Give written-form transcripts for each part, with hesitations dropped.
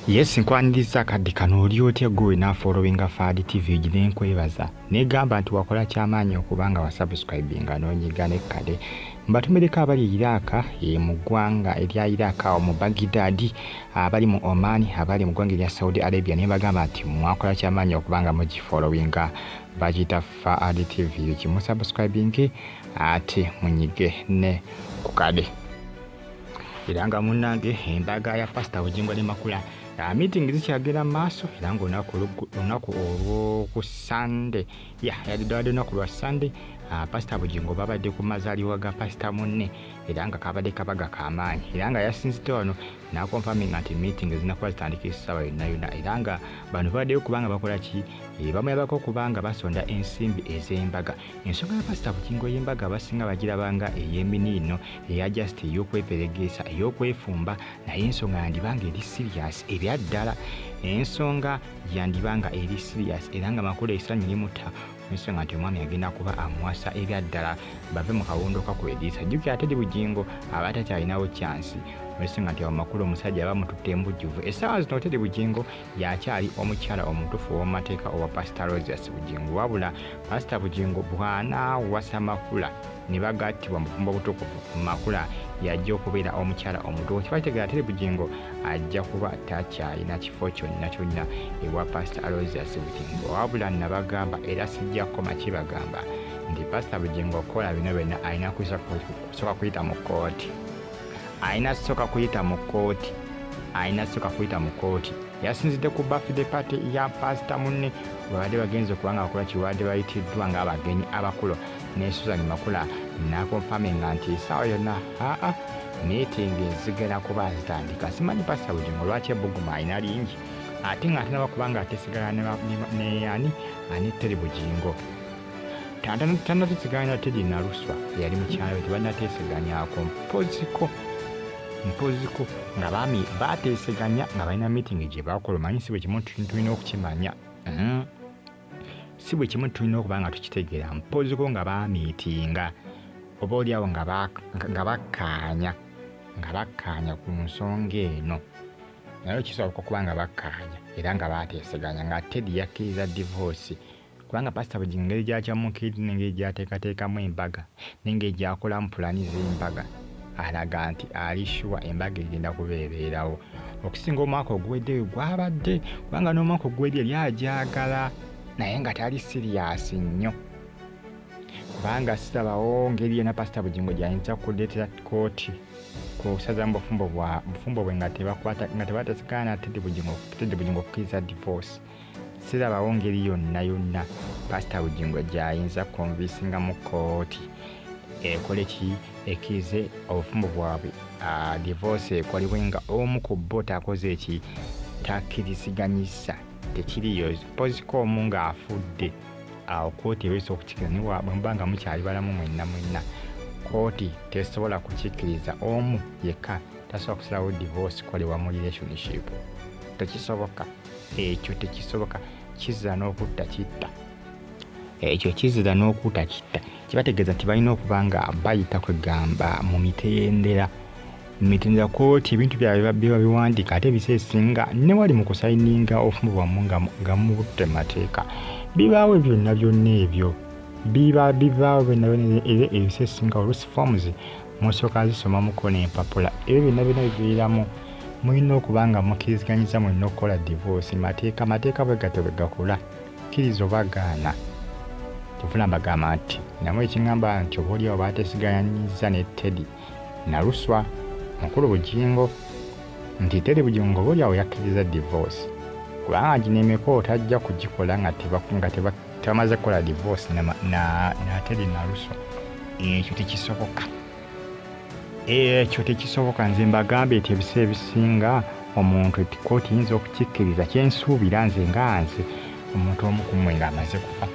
Yes, nkwaniriza kadde kano oli otya gwe na followinga Fadi TV gine nkwebaza. Negamba nti wakola kyamaanyi okubanga wa subscribinga n'onyiga nekkade. Mbatumireko abali Iraka mu ggwanga erya Iraka mu Baghdad, abali mu Oman, abali mu ggwanga erya Saudi Arabia ne bagamba nti mwakola kyamaanyi okubanga mugifollowinga bagita Fadi TV kimu subscribing ate munyige ne kukade. Iranga munange embaga ya Pastor Bugingo ne Makula meeting zikyagera maaso era ng'olunaku olw'oku Sunday yadde olunaku lwa Sunday Pastor Bugingo babadde ku mazaalibwa ga Pastor munne era nga kabadde kabaga k'amaanyi era nga yasinzidde wano n'akonfaminga nti meeting zinakuba zitandika essaawa yonna era nga bano babaddeyo kubanga bakola ki bamuyabako kubanga basonda ensimbi ez'embaga. Ensonga ya Pastor Bugingo y'embaga abasinga bagirabanga ey'eminiino eya just ey'okweperegeesa ey'okwefumba naye ensonga yandibanga eri serious ebya ddala ensonga yandibanga eri serious era nga Makula Esannyu Limutta ensonga nti omwami agenda kuba amuwasa ebya ddala bave mu kawondo kakwediisa jjukira ate Bugingo aba takyalinawo chansi ensonga nti Makula omusajja aba mututte embujjuvu essaawa zino Teddy Bugingo yakyali omukyala omutuufu ow'amateeka owa Pastor Roses Bugingo wabula Pastor Bugingo bw'anaawasa Makula ne bagattibwa mu bufumbo butukuvu Makula yajja okubeera omukyala omutuufu kiba kitegeera Teddy Bugingo ajja kuba takyalina kifo kyonna ewa Pastor Roses Bugingo wabula nabagamba era sijja kukoma kibagamba nti Pastor Bugingo okola bino byonna alina kusooka kuyita mu kkooti alina sooka kuyita mu kkooti yasinzidde ku birthday party ya Pastor munne babadde bagenze okubanga akola kiwadde bayitiddwa ng'abagenyi abakulu ne Suzan Makula n'akonfaminga nti essaawa yonna meeting zigenda kuba zitandika. Simanyi Pastor Bugingo lwaki ebbuguma alina lingi ate nga atanaba kubanga ateesigana ani Teddy Bugingo tanatesiganya Teddy Naluswa yali mukyala we tebanateeseganyako mpoziko nga baami bateeseganya nga balina meeting gye bakola manyi si bwe kimu tulina okukimanya si bwe kimu tulina okubanga tukitegeera mpoziko nga baamiitinga oba oliawo nga bakkaanya ku nsonga eno naye kisoboka okuba nga bakkaanya era nga bateeseganya nga Teddy yakkiriza divorce kubanga Pastor Bugingo engeri gy'akyamuukirira n'engeri gy'ateekateekamu embaga n'engeri gy'akolamu pulani z'embaga alaga nti alishuwa embaga egenda kubeerawo okusinga omwaka oguwedde gwabadde kubanga n'omwaka oguwedde yali agyagala naye nga tali serious nnyo kubanga sirabawo ngeri yena Pastor Bugingo gy'ayinza kuleetera kkooti kusaza mu bufumbo bwe nga tebatesigana Teddy Bugingo okukkiriza divorce sirabawo ngeri yonna Pastor Bugingo gy'ayinza konvisinga mu kkooti ekole ki ekize obufumbo bwabwe divorce ekolibwe nga omu ku bo takoze eki takkiriziganyisa tekiriyo poziko omu ng'afudde awo kkooti ebeesa okukikkiriza niwe bwemubanga mukyali balamu mwenna kkooti tesobola kukikkiriza omu yekka tasobola kusalawo divorce kolebwa mu relationship tekisoboka ekyo tekisoboka kizira n'okutta kitta ekyo kizira n'okutta kitta kibategeeza nti balina okuba nga bayita kwegamba mu mitendera kkooti ebintu byabwe biba biwandiika ate ebiseesinga ne wali mu kusayininga obufumbo bwammwe nga mubutte mateeka bibaawo byonna ebyo bibaawo byonna ebiseesinga oluusi forms musooka zisomamuko n'empapula ebyo byonna bibeeramu mulina okuba nga mukkiriziganyiza mulina okukola divorce mateeka bwe gatyo bwe gakola kkiriza oba gaana tufuna mbagamba nti namwe ekiŋŋamba nti oba oliawo baateesiganyiza ne Teddy Naluswa mukulu Bugingo nti Teddy Bugingo oba oliawo yakkiriza divorce kubanga gineemeko tajja kugikola nga tebamaze kukola divorce na Teddy Naluswa ekyo tekisoboka nze mbagambe nti ebiseera ebisinga omuntu kkooti yinza okukikkiriza kyensuubira nze omuntu omu ku mmwe ng'amaze kufa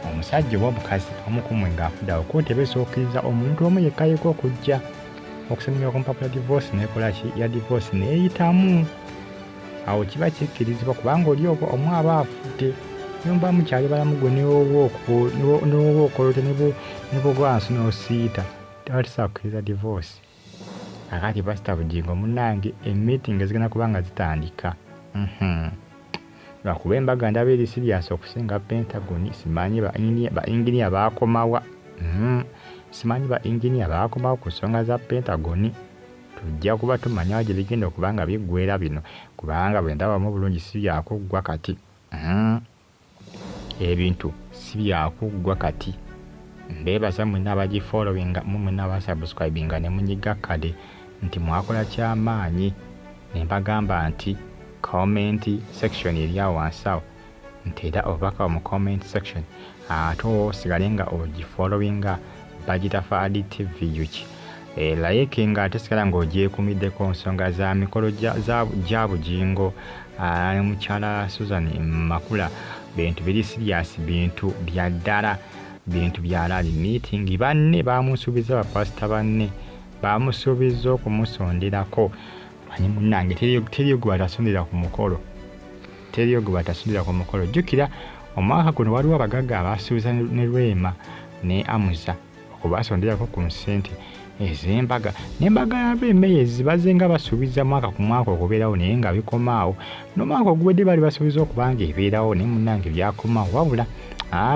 omusajja oba omukazi omu ku mmwe ng'afudde awo kkooti ebeesa okukkiriza omuntu omu yekka okujja okusomera ku mpapula divorce n'ekola ki ya divorce n'eyitamu awo kiba kikkirizibwa kubanga oli omu aba afudde nyumba mukyali balamu gwe n'owookolote ne bugwansi n'osiita tebatisobola kukkiriza divorce akati Pastor Bugingo munnange meeting ezigenda kubanga zitandika lwakuba Embaga ndaba eri serious okusinga Pentagon. Simanyi ba engineer baakomawa simanyi ba engineer baakomawo ku nsonga za Pentagon. Tujja kuba tumanya gye bigenda okubanga biggwera bino kubanga bwe ndabamu bulungi si byakuggwa kati ebintu si byakuggwa kati. Mbeebaza mwenna abagifollowinga mu mwenna abasubscribinga ne munyiga kale nti mwakola kyamaanyi. Ne mbagamba nti comment section eri awo wansi awo nti era obaka mu comment section ate osigale nga ogifollowinga Bagitafaali TV yuki like nga ate sigala ng'ogyekumiddeko nsonga za mikolo gya Bugingo ne mukyala Suzan Makula. Bintu biri serious, bintu bya ddala, bintu bya rally meeting. Banne bamusuubiza bapasita banne bamusuubiza okumusonderako. Manyi munnange teriyo gwe batasondera ku mukolo, teriyo gwe batasondera ku mukolo. Jjukira omwaka guno waliwo abagagga abasuubiza ne Rwema ne Amuza okubasonderako ku nsente ez'Embaga. N'Embaga y'Abeemeyezi bazenga basuubiza mwaka ku mwaka okubeerawo naye nga bikomaawo. N'omwaka oguwedde bali basuubiza okubanga ebeerawo naye munnange byakomaawo. Wabula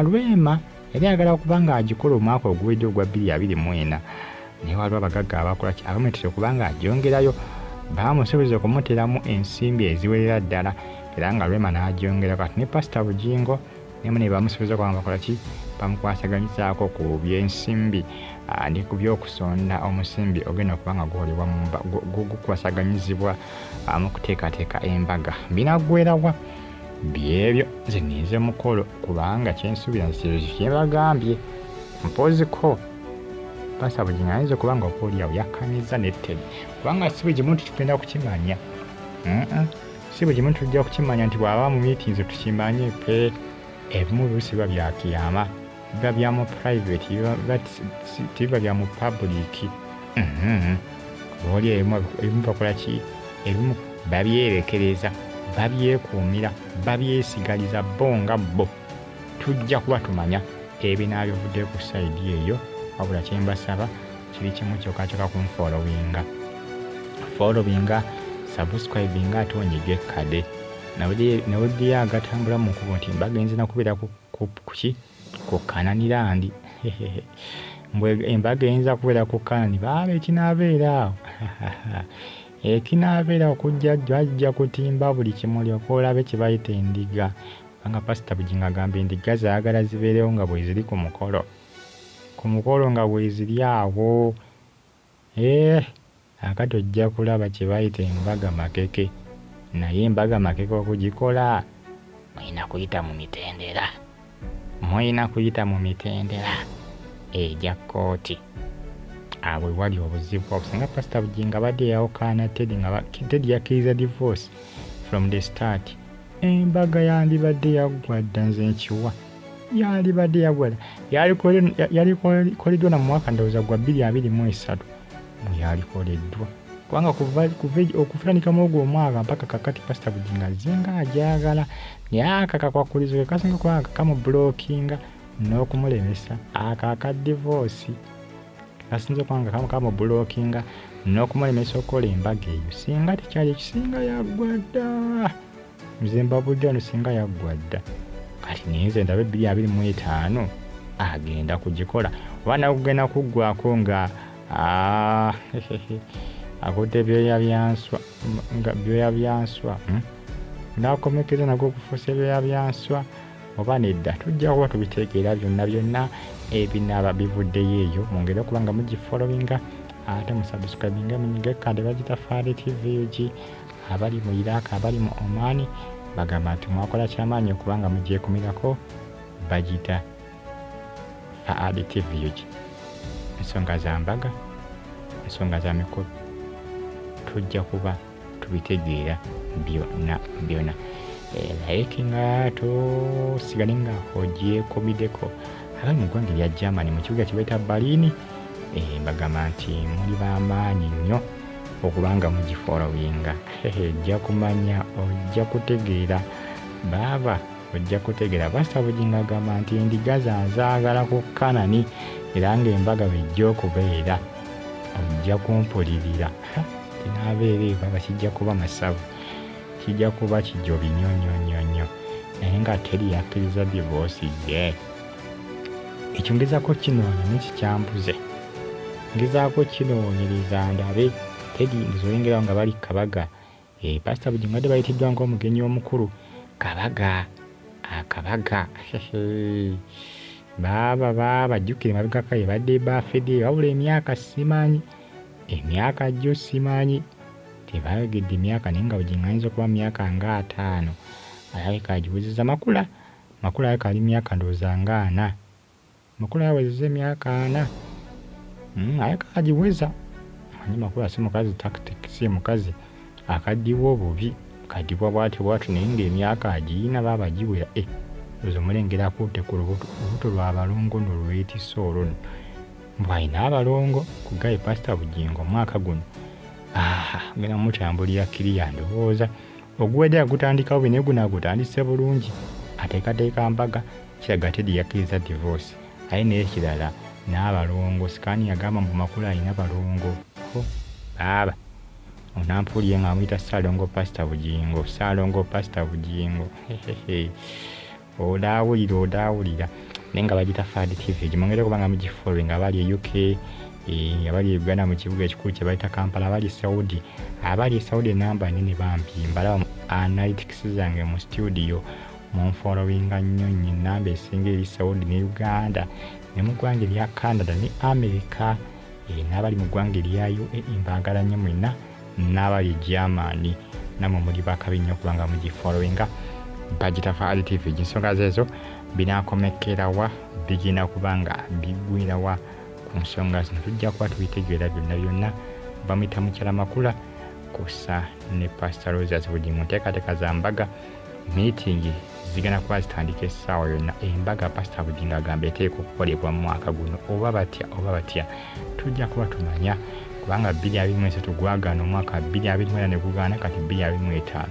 Rwema yali ayagala okubanga agikola omwaka oguwedde ogwa 2024 naye waliwo abagagga abakola ki abamuletera okubanga agyongerayo. Bamusuubiza okumuteramu ensimbi eziwerera ddala era nga Rwema n'agyongera. Kati ne Pastor Bugingo ne bamusuubiza okubanga bakola ki bamukwasaganyizaako ku by'ensimbi ne ku by'okusonda omusimbi ogenda okubanga gukolebwa gukwasaganyizibwa mu kuteekateeka Embaga. Binaggweerawa byebyo nze ninze mukolo kubanga kyensuubira kyebagambye mpoziko Pastor Bugingo ayinza okubanga okoolyawo yakkanyiza ne Teddy kubanga si buli kimu tugenda kukimanya. Si buli kimu tujja kukimanya nti bw'aba mu meetings tukimanye pe. Ebimu biba biba bya kiyama, biba bya mu private, biba bya mu public. Oli ebimu bakola ki? Ebimu babyerekereza, babyekuumira, babyesigaliza bo nga bo. Tujja kuba tumanya ebinaabivudde ku side eyo. Wabula kye mbasaba kiri kimu kyokka kunfollowinga. Followinga, subscribinga ate onyige kade. Nawedde agatambula mu kubo nti mbagenze nakubeera ku Canan land. Embaga eyinza kubeera ku Canan baaba ekinaabeera awo. Ekinaabeera okujja jjajja kutimba buli kimuli okolabe kye bayita endiga. Kubanga Pastor Bugingo agamba endiga zaagala zibeerewo nga bwe ziri ku mukolo. Ku mukolo nga bwe ziri awo. Akati ojja kulaba kye bayita Embaga makeke. Naye Embaga makeke okugikola mulina kuyita mu mitendera. Mulina kuyita mu mitendera egya kkooti. Awo wali obuzibu obusinga Pastor Bugingo abadde yawukaana Teddy yakkiriza divorce from the start. Embaga yandibadde yaggwa dda nze nkiwa. Yandibadde yaggwa dda. Yalikoleddwa na mu mwaka ndowooza gwa 2023 yalikoleddwa. Kubanga okufunaanikamu ogwo omwaka mpaka kakati Pastor Bugingo azenga agyagala naye akakakwakulizo ke kasinga kubanga kamubulookinga n'okumulemesa. Aka divorce kasinza kubanga kamubulookinga n'okumulemesa okukola Embaga eyo. Singa tekyali ekisinga yaggwa dda. Nze mbabudde wano singa yaggwa dda. Kati naye nze ndabe 2025 agenda kugikola. Oba nakugenda kuggwako nga akote byoya byanswa nakomekeza nagwo okufuusa ebyoya byanswa oba nedda. Tujja kuba tubitegeera byonna ebinaaba bivuddeyo eyo. Mwongere okubanga mugifollowinga ate musubscribinga munyige kade Bagitafaali TV ugi. Abali mu Iraq, abali mu Oman bagamba nti mwakola kyamaanyi okubanga mugyekumirako Bagitafaali TV ugi. Ensonga za Mbaga, ensonga za mikolo tujja kuba tubitegeera byonna. Like nga tosigale nga ogyekumiddeko. Abali mu ggwanga erya Germany mu kibuga kye bayita Berlin bagamba nti muli b'amaanyi nnyo okubanga mugifollowinga. Ojja kumanya, ojja kutegeera baaba, ojja kutegeera. Pastor Bugingo agamba nti endiga zaagala ku Canan era ng'Embaga bw'ejja okubeera. ojja kumpulirira tinaabeere baba kijja kuba masavu, kijja kuba kijobi nnyo naye nga teri yakkiriza divorce ye. Ekyo ngezaako kinoonya nekikyambuze, ngezaako kinoonyereza ndabe teri nzoyengerawo nga bali Kabaga. Pastor Bugingo ate bayitiddwa ng'omugenyi omukulu Kabaga. Baba jjukire mabegaka ebadde bafedde wabula emyaka simanyi, emyaka jjo simanyi, tebayogedde emyaka naye nga Bugingo ayinza okuba myaka nga 5. Alabika agiwezezza. Makula alabika ali myaka ndowooza nga 4. Makula yawezezza emyaka 4. Alabika agiweza. Manyi Makula si mukazi tactic, si mukazi akaddiwa obubi, kaddiwa bwatyo naye ng'emyaka agiyina baba agiwera. Ozo mulengera akutte ku lubuto lwa balongo n'olwetisa olwo. Bw'alina abalongo kugaye Pastor Bugingo omwaka guno. Genda mutambulira kiriya ndowooza. Oguwedde agutandikawo bwe naye guno agutandise bulungi. Ateekateeka Mbaga kiraga tedi yakkiriza divorce. Aye naye ekirala n'abalongo. Sikaani yagamba mbu Makula alina balongo. Baba onampuliye nga amuyita Ssaalongo Pastor Bugingo, Ssaalongo Pastor Bugingo. Odaawulira naye nga bagita Fad TV gimwongere kubanga mugifollow nga bali e UK, abali e Uganda mu kibuga ekikulu kye bayita Kampala, abali Saudi enamba nene bampi mbalaba analytics zange mu studio munfollowinga nnyo enamba esinga eri Saudi ne Uganda ne mu ggwanga erya Canada ne America, n'abali mu ggwanga erya UAE mbaagala nnyo mwenna, n'abali Germany namwe muli bakabi nnyo kubanga mugifollowinga bagita Fad TV. Ensonga zezo binaakomekerawa bigenda kubanga bigwirawa ku nsonga zino tujja kuba tubitegeera byonna. Bamuyita mukyala Makula kusa ne Pastor Roses Bugingo. Nteekateeka za Mbaga meeting zigenda kuba zitandika essaawa yonna. Embaga Pastor Bugingo agamba eteeka okukolebwa mu mwaka guno oba batya tujja kuba tumanya kubanga 2023 gwagaana omwaka 2024 ne gugaana kati 2025.